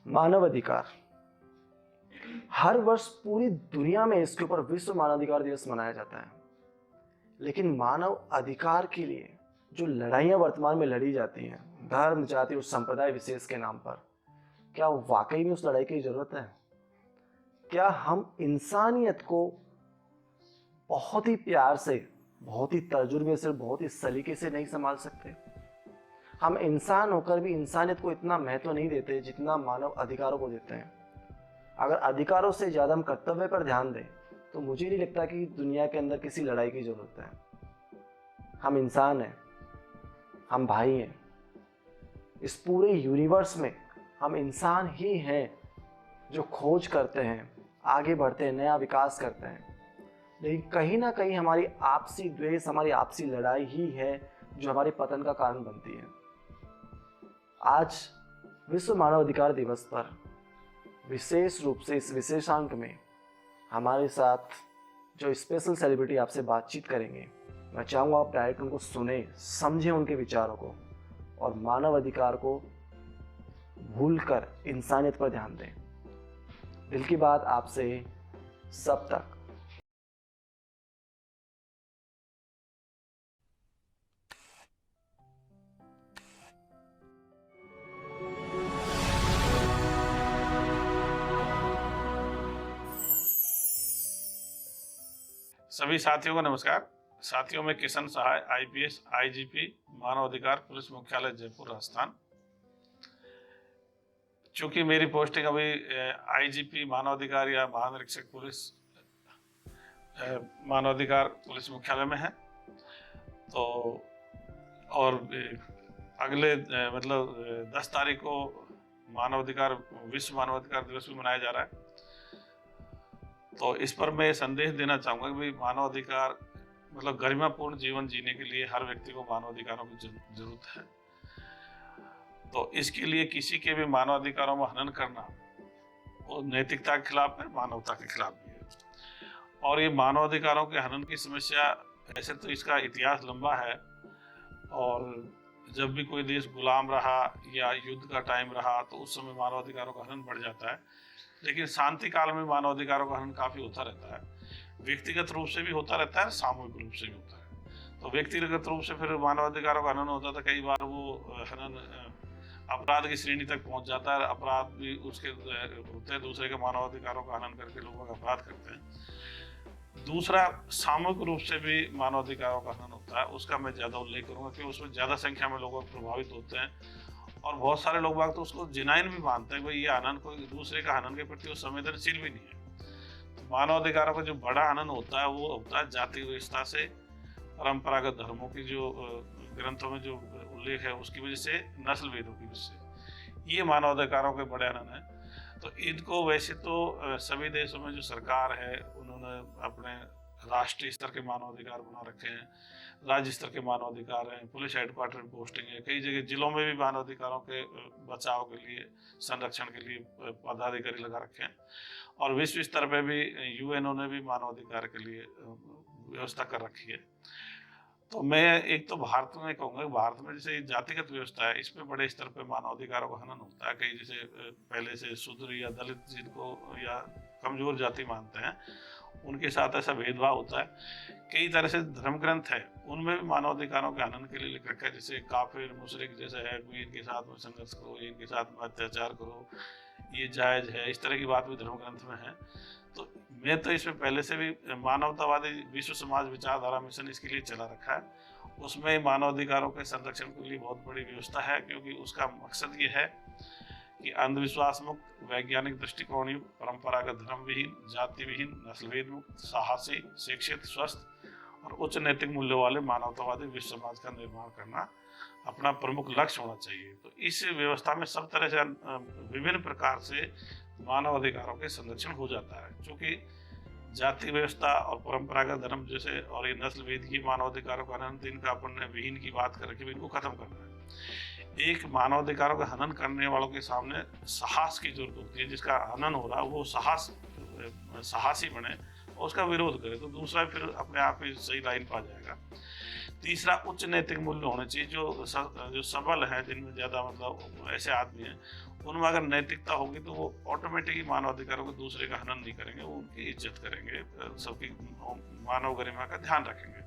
मानव अधिकार। हर वर्ष पूरी दुनिया में इसके ऊपर विश्व मानवाधिकार दिवस मनाया जाता है। लेकिन मानव अधिकार के लिए जो लड़ाइयाँ वर्तमान में लड़ी जाती हैं धर्म, जाति और संप्रदाय विशेष के नाम पर, क्या वाकई में उस लड़ाई की जरूरत है? क्या हम इंसानियत को बहुत ही प्यार से, बहुत ही तजुर्बे से, बहुत ही सलीके से नहीं संभाल सकते? हम इंसान होकर भी इंसानियत को इतना महत्व नहीं देते जितना मानव अधिकारों को देते हैं। अगर अधिकारों से ज़्यादा हम कर्तव्य पर ध्यान दें तो मुझे नहीं लगता कि दुनिया के अंदर किसी लड़ाई की ज़रूरत है। हम इंसान हैं, हम भाई हैं। इस पूरे यूनिवर्स में हम इंसान ही हैं जो खोज करते हैं, आगे बढ़ते हैं, नया विकास करते हैं। लेकिन कहीं ना कहीं हमारी आपसी द्वेष, हमारी आपसी लड़ाई ही है जो हमारे पतन का कारण बनती है। आज विश्व मानव अधिकार दिवस पर विशेष रूप से इस विशेषांक में हमारे साथ जो स्पेशल सेलिब्रिटी आपसे बातचीत करेंगे, मैं चाहूँगा आप डायरेक्ट उनको सुने, समझें उनके विचारों को और मानव अधिकार को भूलकर इंसानियत पर ध्यान दें। दिल की बात आपसे सब तक। सभी साथियों को नमस्कार। साथियों में किशन सहाय, आईपीएस, आईजीपी, मानव अधिकार पुलिस मुख्यालय जयपुर राजस्थान। चूंकि मेरी पोस्टिंग अभी आईजीपी मानव अधिकार या महानिरीक्षक पुलिस मानव अधिकार पुलिस मुख्यालय में है, तो और अगले 10 तारीख को विश्व मानव अधिकार दिवस भी मनाया जा रहा है। तो इस पर मैं संदेश देना चाहूँगा कि भाई मानव अधिकार गरिमापूर्ण जीवन जीने के लिए हर व्यक्ति को मानव अधिकारों की जरूरत है। तो इसके लिए किसी के भी मानव अधिकारों में हनन करना वो नैतिकता के खिलाफ है, मानवता के खिलाफ भी है। और ये मानव अधिकारों के हनन की समस्या, ऐसे तो इसका इतिहास लंबा है और जब भी कोई देश गुलाम रहा या युद्ध का टाइम रहा तो उस समय मानव अधिकारों का हनन बढ़ जाता है। लेकिन शांति काल में मानव अधिकारों का हनन काफी होता रहता है। व्यक्तिगत रूप से भी होता रहता है, सामूहिक रूप से भी होता है। तो व्यक्तिगत रूप से फिर मानव अधिकारों का हनन होता था, कई बार वो हनन अपराध की श्रेणी तक पहुंच जाता है। अपराध भी उसके होते हैं, दूसरे के मानव अधिकारों का हनन करके लोगों का अपराध करते हैं। दूसरा, सामूहिक रूप से भी मानव अधिकारों का हनन होता है, उसका मैं ज्यादा उल्लेख करूंगा कि उसमें ज्यादा संख्या में लोग प्रभावित होते हैं और बहुत सारे लोग बाग तो उसको जिनाइन भी मानते हैं, भाई ये हनन कोई दूसरे का हनन के प्रति वो संवेदनशील भी नहीं है। तो मानव अधिकारों का जो बड़ा हनन होता है वो होता है जाति व्यवस्था से, परंपरागत धर्मों की जो ग्रंथों में जो उल्लेख है उसकी वजह से, नस्ल भेदों की वजह से, ये मानव अधिकारों के बड़े हनन है। तो इनको वैसे तो सभी देशों में जो सरकार है उन्होंने अपने राष्ट्रीय स्तर के मानव अधिकार बना रखे हैं, राज्य स्तर के मानव अधिकार हैं, पुलिस हेडक्वार्टर में पोस्टिंग है, कई जगह जिलों में भी मानव अधिकारों के बचाव के लिए, संरक्षण के लिए पदाधिकारी लगा रखे हैं। और विश्व स्तर पे भी यूएनओ ने भी मानव अधिकार के लिए व्यवस्था कर रखी है। तो मैं एक तो भारत में कहूँगा, भारत में जैसे जातिगत व्यवस्था है, इसमें बड़े स्तर पे मानव अधिकारों का हनन होता है। कई जैसे पहले से शूद्र या दलित जिनको या कमजोर जाति मानते हैं उनके साथ ऐसा भेदभाव होता है। कई तरह से धर्म ग्रंथ है उनमें भी मानव अधिकारों के हनन के लिए लिख रखा है, जैसे काफिर मुशरिक जैसे है, कोई इनके साथ में संघर्ष करो, इनके साथ में अत्याचार करो, ये जायज है, इस तरह की बात भी धर्म ग्रंथ में है। तो मैं तो इसमें पहले से भी मानवतावादी विश्व समाज विचारधारा मिशन इसके लिए चला रखा है, उसमें मानव अधिकारों के संरक्षण के लिए बहुत बड़ी व्यवस्था है, क्योंकि उसका मकसद ये है कि अंधविश्वास मुक्त, वैज्ञानिक दृष्टिकोण युक्त, परंपरागत धर्म विहीन, जाति विहीन, नस्लभेद मुक्त, साहसी, शिक्षित, स्वस्थ और उच्च नैतिक मूल्यों वाले मानवतावादी विश्व समाज का निर्माण करना अपना प्रमुख लक्ष्य होना चाहिए। तो इस व्यवस्था में सब तरह से विभिन्न प्रकार से मानव अधिकारों के संरक्षण हो जाता है। क्योंकि जाति व्यवस्था और परंपरागत धर्म जैसे और ये नस्ल भेद की मानव अधिकारों का हनन, इनका अपन ने विहीन की बात कर रखी, इनको खत्म करना है। एक मानव अधिकारों का हनन करने वालों के सामने साहस की जरूरत होती है। जिसका हनन हो रहा है वो साहसी बने और उसका विरोध करे, तो दूसरा फिर अपने आप ही सही लाइन पा जाएगा। तीसरा, उच्च नैतिक मूल्य होने चाहिए। जो सबल हैं, जिनमें ज़्यादा ऐसे आदमी हैं, उनमें अगर नैतिकता होगी तो वो ऑटोमेटिकली मानवाधिकारों को दूसरे का हनन नहीं करेंगे, वो उनकी इज्जत करेंगे, सबकी मानव गरिमा का ध्यान रखेंगे।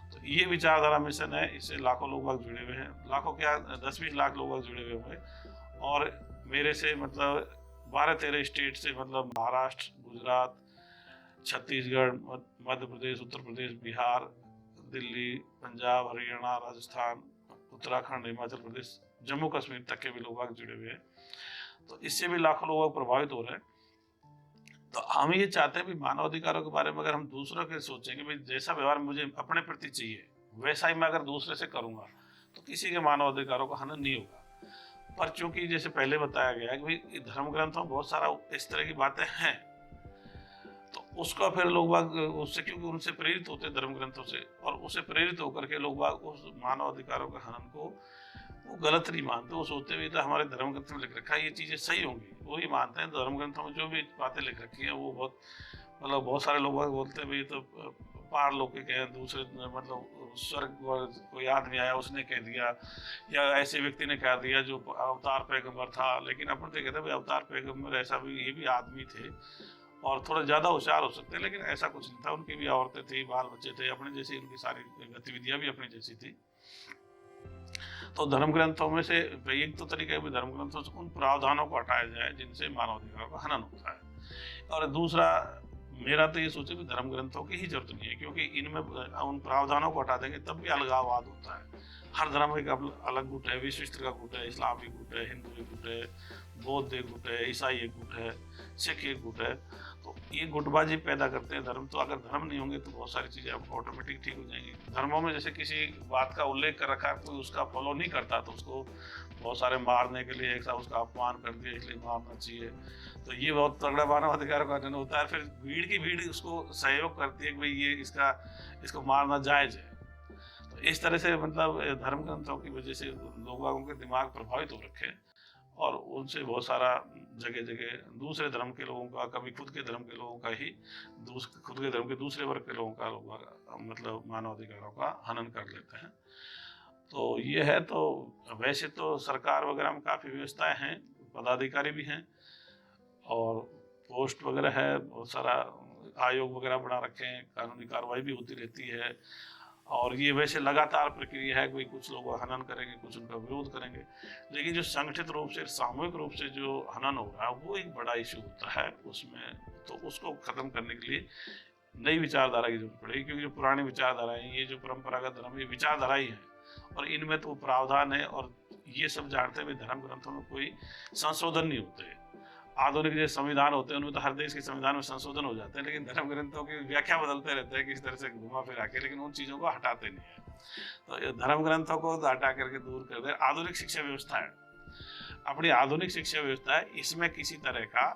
तो ये विचारधारा मिशन है, इससे लाखों लोग बाग जुड़े हुए हैं, लाखों क्या 10-20 लाख लोग बाग जुड़े हुए होंगे। और मेरे से मतलब 12-13 स्टेट से, मतलब महाराष्ट्र, गुजरात, छत्तीसगढ़, मध्य प्रदेश, उत्तर प्रदेश, बिहार, दिल्ली, पंजाब, हरियाणा, राजस्थान, उत्तराखंड, हिमाचल प्रदेश, जम्मू कश्मीर तक के भी लोग बाग जुड़े हुए हैं। तो इससे भी लाखों लोग प्रभावित हो रहे हैं। तो हम ये चाहते हैं भी मानवाधिकारों के बारे में अगर हम दूसरों के सोचेंगे, भाई जैसा व्यवहार मुझे अपने प्रति चाहिए वैसा ही मैं अगर दूसरे से करूंगा तो किसी के मानवाधिकारों का हनन नहीं होगा। पर चूंकि जैसे पहले बताया गया है कि भाई धर्म ग्रंथों में बहुत सारा इस तरह की बातें हैं, तो उसका फिर लोग बाग उससे, क्योंकि उनसे प्रेरित होते हैं धर्म ग्रंथों से, और उससे प्रेरित होकर के लोग बाग उस मानवाधिकारों के हनन को वो गलत नहीं मानते। वो सोचते हुए तो हमारे धर्म ग्रंथ में लिख रखा है ये चीजें सही होंगी, वो ही मानते हैं। धर्म ग्रंथों में जो भी बातें लिख रखी हैं वो बहुत, मतलब बहुत सारे लोग बोलते हैं भाई तो पारलौकिक है, दूसरे मतलब स्वर्ग कोई आदमी आया उसने कह दिया, या ऐसे व्यक्ति ने कह दिया जो अवतार पैगंबर था। लेकिन अपन तो कहते हैं भाई अवतार पैगंबर ऐसा भी, ये भी आदमी थे और थोड़ा ज्यादा होशियार हो सकते हैं, लेकिन ऐसा कुछ नहीं था। उनकी भी औरतें थी, बाल बच्चे थे, अपने जैसी उनकी सारी गतिविधियां भी अपनी जैसी थी। तो धर्म ग्रंथों में से एक तो तरीका है धर्म ग्रंथों से उन प्रावधानों को हटाया जाए जिनसे मानवाधिकारों का हनन होता है। और दूसरा मेरा तो ये सोचे कि धर्म ग्रंथों की ही जरूरत नहीं है, क्योंकि इनमें उन प्रावधानों को हटा देंगे तब भी अलगाववाद होता है। हर धर्म एक अलग गुट है, विशिष्ट का गुट है, इस्लाम एक गुट है, हिंदू एक गुट है, बौद्ध एक गुट है, ईसाई एक गुट है, सिख एक गुट है। तो ये गुटबाजी पैदा करते हैं धर्म। तो अगर धर्म नहीं होंगे तो बहुत सारी चीजें ऑटोमेटिक ठीक हो जाएंगी। धर्मों में जैसे किसी बात का उल्लेख कर रखा है, कोई उसका फॉलो नहीं करता तो उसको बहुत सारे मारने के लिए, एक साथ उसका अपमान कर दिया इसलिए मारना चाहिए। तो ये बहुत तगड़ा मानवाधिकार का हनन होता है। फिर भीड़ की भीड़ उसको सहयोग करती है कि भाई ये इसको मारना जायज है। तो इस तरह से मतलब धर्म ग्रंथों की वजह से लोगों के दिमाग प्रभावित हो रखे हैं, और उनसे बहुत सारा जगह जगह दूसरे धर्म के लोगों का, कभी खुद के धर्म के लोगों का ही, खुद के धर्म के दूसरे वर्ग के लोगों का मतलब मानवाधिकारों का हनन कर लेते हैं। तो ये है। तो वैसे तो सरकार वगैरह में काफ़ी व्यवस्थाएं हैं, पदाधिकारी भी हैं और पोस्ट वगैरह है, बहुत सारा आयोग वगैरह बना रखे हैं, कानूनी कार्रवाई भी होती रहती है। और ये वैसे लगातार प्रक्रिया है, कोई कुछ लोग हनन करेंगे, कुछ उनका विरोध करेंगे। लेकिन जो संगठित रूप से, सामूहिक रूप से जो हनन हो रहा है वो एक बड़ा इशू होता है उसमें। तो उसको खत्म करने के लिए नई विचारधारा की जरूरत पड़ेगी, क्योंकि जो पुरानी विचारधाराएं, ये जो परंपरागत धर्म, ये विचारधारा ही है और इनमें तो प्रावधान है। और ये सब जानते हुए धर्म ग्रंथों में कोई संशोधन नहीं होते। आधुनिक जो संविधान होते हैं उनमें तो हर देश के संविधान में संशोधन हो जाते हैं, लेकिन धर्म ग्रंथों की व्याख्या बदलते रहते हैं किस तरह से घुमा फिरा के, लेकिन उन चीज़ों को हटाते नहीं है। तो धर्म ग्रंथों को हटा करके दूर कर दे। आधुनिक शिक्षा व्यवस्था है, अपनी आधुनिक शिक्षा व्यवस्था है, इसमें किसी तरह का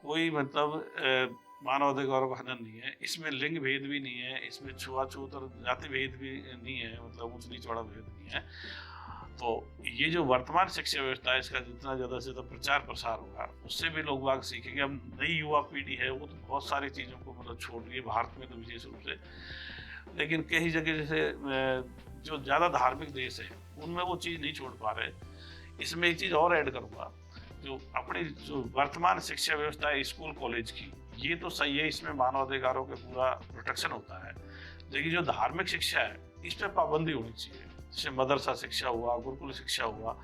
कोई मतलब मानवाधिकारों का हनन नहीं है, इसमें लिंग भेद भी नहीं है, इसमें छुआछूत और जाति भेद भी नहीं है, मतलब ऊंच नीच वाला भेद नहीं है। तो ये जो वर्तमान शिक्षा व्यवस्था है, इसका जितना ज़्यादा से ज़्यादा प्रचार प्रसार होगा उससे भी लोग बाग सीखेंगे। अब नई युवा पीढ़ी है वो तो बहुत सारी चीज़ों को मतलब छोड़ रही है, भारत में तो विशेष रूप से, लेकिन कई जगह जैसे जो ज़्यादा धार्मिक देश है उनमें वो चीज़ नहीं छोड़ पा रहे। इसमें एक चीज़ और ऐड करूँगा, जो अपनी जो वर्तमान शिक्षा व्यवस्था है स्कूल कॉलेज की, ये तो सही है, इसमें मानवाधिकारों के पूरा प्रोटेक्शन होता है। लेकिन जो धार्मिक शिक्षा है इस पर पाबंदी होनी चाहिए। जैसे मदरसा शिक्षा हुआ, गुरुकुल शिक्षा हुआ,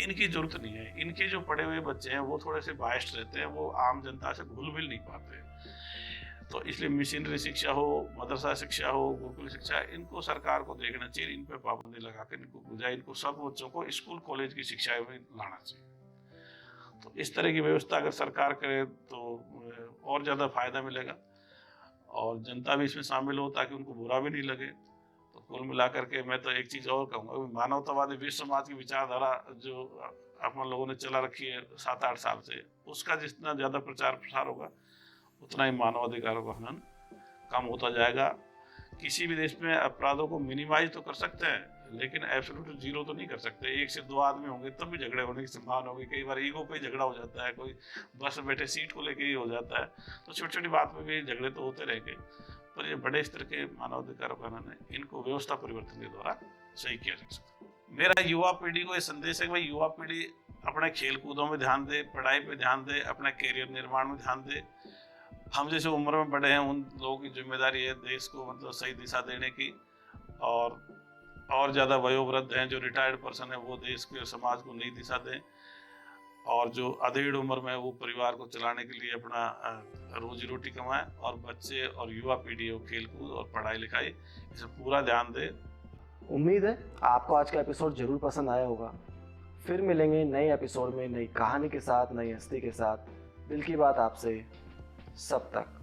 इनकी जरूरत नहीं है। इनके जो पढ़े हुए बच्चे हैं वो थोड़े से बायस्ड रहते हैं, वो आम जनता से घुल मिल नहीं पाते। तो इसलिए मिशनरी शिक्षा हो, मदरसा शिक्षा हो, गुरुकुल शिक्षा, इनको सरकार को देखना चाहिए, इन पर पाबंदी लगा कर इनको बुझाए, इनको सब बच्चों को स्कूल कॉलेज की शिक्षा में लाना चाहिए। तो इस तरह की व्यवस्था अगर सरकार करे तो और ज़्यादा फायदा मिलेगा और जनता भी इसमें शामिल हो ताकि उनको बुरा भी नहीं लगे। तो कुल मिलाकर के मैं तो एक चीज़ और कहूँगा, मानवतावादी विश्व समाज की विचारधारा जो अपन लोगों ने चला रखी है 7-8 साल से, उसका जितना ज़्यादा प्रचार प्रसार होगा उतना ही मानवाधिकारों का हनन कम होता जाएगा। किसी भी देश में अपराधों को मिनिमाइज तो कर सकते हैं, लेकिन एब्सोल्यूट जीरो तो नहीं कर सकते। 1 से 2 आदमी होंगे तब भी झगड़े होने की संभावना होगी। कई बार ईगो पे झगड़ा हो जाता है, कोई बस में बैठे सीट को लेके ही हो जाता है। तो छोटी छोटी बात में भी झगड़े तो होते रहेंगे, पर ये बड़े स्तर के मानवाधिकारों का हनन है, इनको व्यवस्था परिवर्तन के द्वारा सही किया जा सकता है। मेरा युवा पीढ़ी को ये संदेश है कि भाई युवा पीढ़ी अपने खेल कूदों में ध्यान दे, पढ़ाई पे ध्यान दे, अपने करियर निर्माण में ध्यान दे। हम जैसे उम्र में बड़े हैं उन लोगों की जिम्मेदारी है देश को मतलब सही दिशा देने की, और ज़्यादा वयोवृद्ध हैं जो रिटायर्ड पर्सन है वो देश के समाज को नई दिशा दें, और जो अधेड़ उम्र में वो परिवार को चलाने के लिए अपना रोजी रोटी कमाएं, और बच्चे और युवा पीढ़ी हो खेल कूद और पढ़ाई लिखाई इसे पूरा ध्यान दे। उम्मीद है आपको आज का एपिसोड जरूर पसंद आया होगा। फिर मिलेंगे नए एपिसोड में नई कहानी के साथ, नई हस्ती के साथ। दिल की बात आपसे, सब तक।